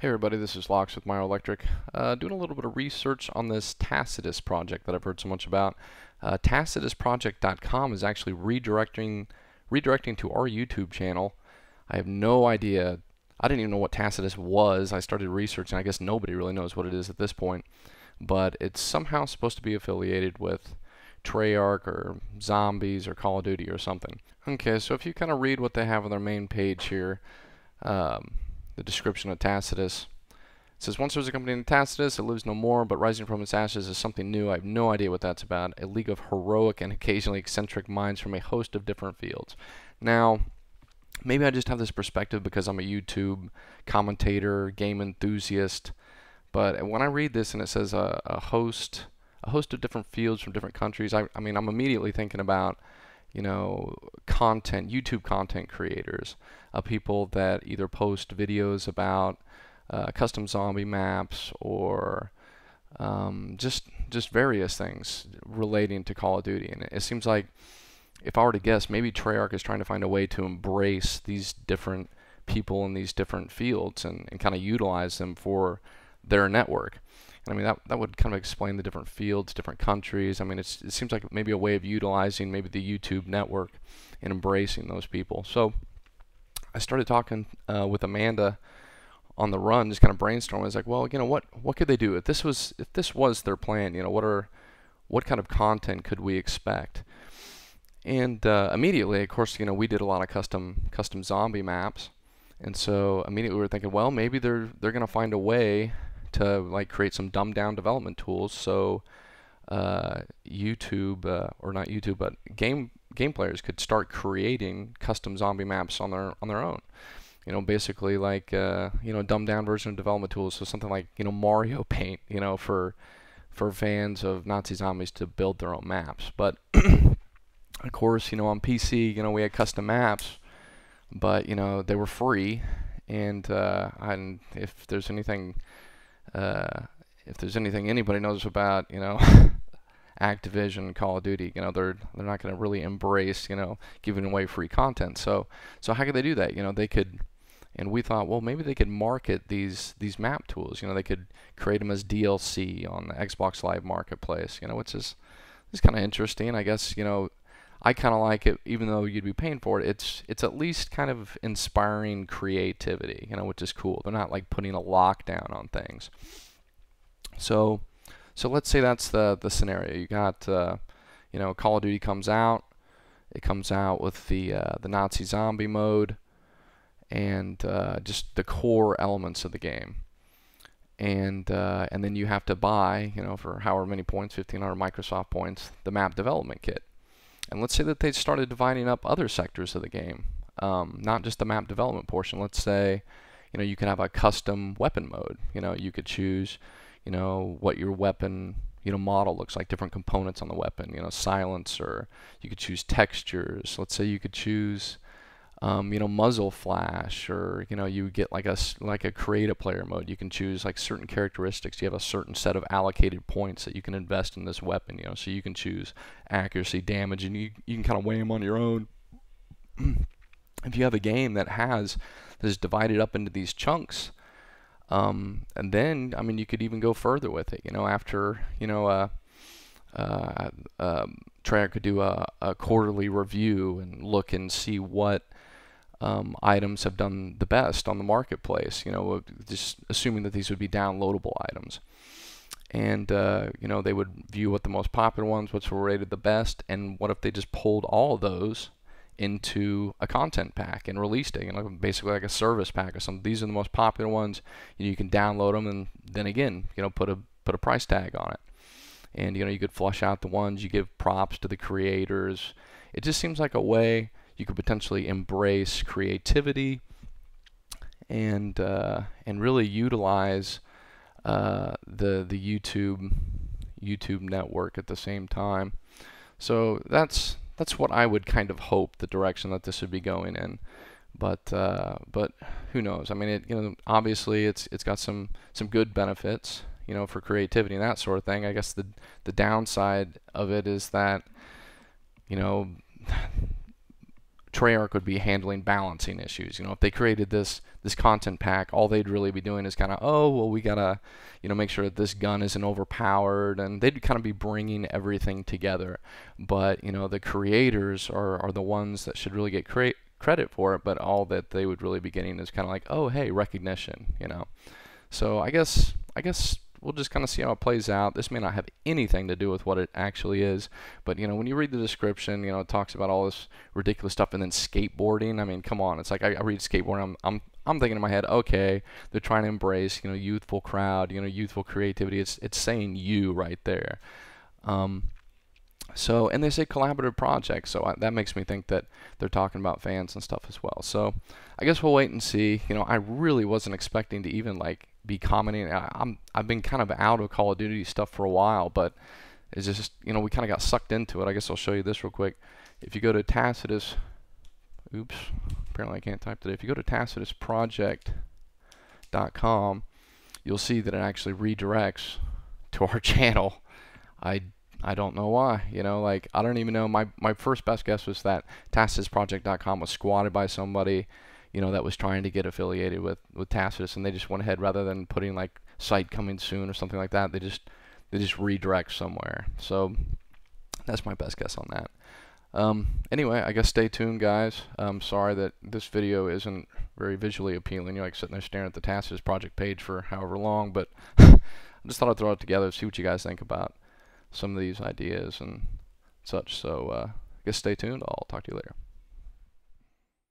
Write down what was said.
Hey everybody, this is Locks with Myo Electric. Doing a little bit of research on this Tacitus project that I've heard so much about. TacitusProject.com is actually redirecting to our YouTube channel. I have no idea. I didn't even know what Tacitus was. I started researching. I guess nobody really knows what it is at this point. But it's somehow supposed to be affiliated with Treyarch or Zombies or Call of Duty or something. Okay, so if you kind of read what they have on their main page here, the description of Tacitus. It says, once there was a company named Tacitus, it lives no more, but rising from its ashes is something new. I have no idea what that's about. A league of heroic and occasionally eccentric minds from a host of different fields. Now, maybe I just have this perspective because I'm a YouTube commentator, game enthusiast, but when I read this and it says a host of different fields from different countries, I mean, I'm immediately thinking about, YouTube content creators, people that either post videos about custom zombie maps or just various things relating to Call of Duty. And it seems like, if I were to guess, maybe Treyarch is trying to find a way to embrace these different people in these different fields and kind of utilize them for their network. I mean, that would kind of explain the different fields, different countries. I mean, it seems like maybe a way of utilizing maybe the YouTube network and embracing those people. So I started talking with Amanda on the run, just kind of brainstorming. I was like, well, what could they do if this was their plan? What kind of content could we expect? And immediately, of course, we did a lot of custom zombie maps, and so immediately we were thinking, well, maybe they're going to find a way to create some dumbed down development tools so YouTube or not YouTube but game players could start creating custom zombie maps on their own. Basically like a dumbed down version of development tools, so something like Mario Paint, for fans of Nazi zombies to build their own maps. But of course, on PC, we had custom maps, but they were free, and if there's anything anybody knows about, Activision, Call of Duty, they're not going to really embrace, giving away free content. So how could they do that? They could, and we thought, well, maybe they could market these map tools. They could create them as DLC on the Xbox Live Marketplace. Which is kind of interesting. I guess, I kind of like it, even though you'd be paying for it. It's at least kind of inspiring creativity, which is cool. They're not like putting a lockdown on things. So let's say that's the scenario. You got Call of Duty comes out. It comes out with the Nazi zombie mode and just the core elements of the game. And then you have to buy, for however many points, 1,500 Microsoft points, the map development kit. And let's say that they started dividing up other sectors of the game, not just the map development portion. Let's say, you could have a custom weapon mode. You could choose, what your weapon, model looks like, different components on the weapon, silencer. You could choose textures. Let's say you could choose, muzzle flash, or you get like a create a player mode. You can choose like certain characteristics. You have a certain set of allocated points that you can invest in this weapon. So you can choose accuracy, damage, and you can kind of weigh them on your own. If you have a game that is divided up into these chunks, and then you could even go further with it. After Treyarch could do a quarterly review and look and see what items have done the best on the marketplace, just assuming that these would be downloadable items. And they would view what the most popular ones, which were rated the best, and what if they just pulled all of those into a content pack and released it, basically like a service pack or something. These are the most popular ones. You can download them, and then again, put a price tag on it. And you could flush out the ones. You give props to the creators. It just seems like a way you could potentially embrace creativity and really utilize the YouTube network at the same time. So that's what I would kind of hope the direction that this would be going in. But who knows? I mean, obviously it's got some good benefits, for creativity and that sort of thing. I guess the downside of it is that, Treyarch would be handling balancing issues. You know, if they created this content pack, all they'd really be doing is kind of, oh, well, we gotta, you know, make sure that this gun isn't overpowered, and they'd kind of be bringing everything together. But you know, the creators are the ones that should really get credit for it. But all that they would really be getting is kind of like, oh, hey, recognition. You know, so I guess we'll just kind of see how it plays out. This may not have anything to do with what it actually is, but you know, when you read the description, you know, it talks about all this ridiculous stuff, and then skateboarding. I mean, come on, it's like I read skateboarding, I'm thinking in my head, okay, they're trying to embrace, you know, youthful crowd, you know, youthful creativity. It's saying you right there. So, and they say collaborative project, so that makes me think that they're talking about fans and stuff as well. So, I guess we'll wait and see. You know, I really wasn't expecting to even like be commenting. I've been kind of out of Call of Duty stuff for a while, but it's just, you know, we kind of got sucked into it. I guess I'll show you this real quick. If you go to Tacitus, oops, apparently I can't type today. If you go to tacitusproject.com, you'll see that it actually redirects to our channel. I don't know why, you know, like, I don't even know. My first best guess was that TacitusProject.com was squatted by somebody, you know, that was trying to get affiliated with Tacitus, and they just went ahead, rather than putting like site coming soon or something like that, they just redirect somewhere. So that's my best guess on that. Anyway, I guess stay tuned, guys. Sorry that this video isn't very visually appealing. You're like sitting there staring at the Tacitus Project page for however long, but I just thought I'd throw it together, see what you guys think about some of these ideas and such. So I guess stay tuned. I'll talk to you later.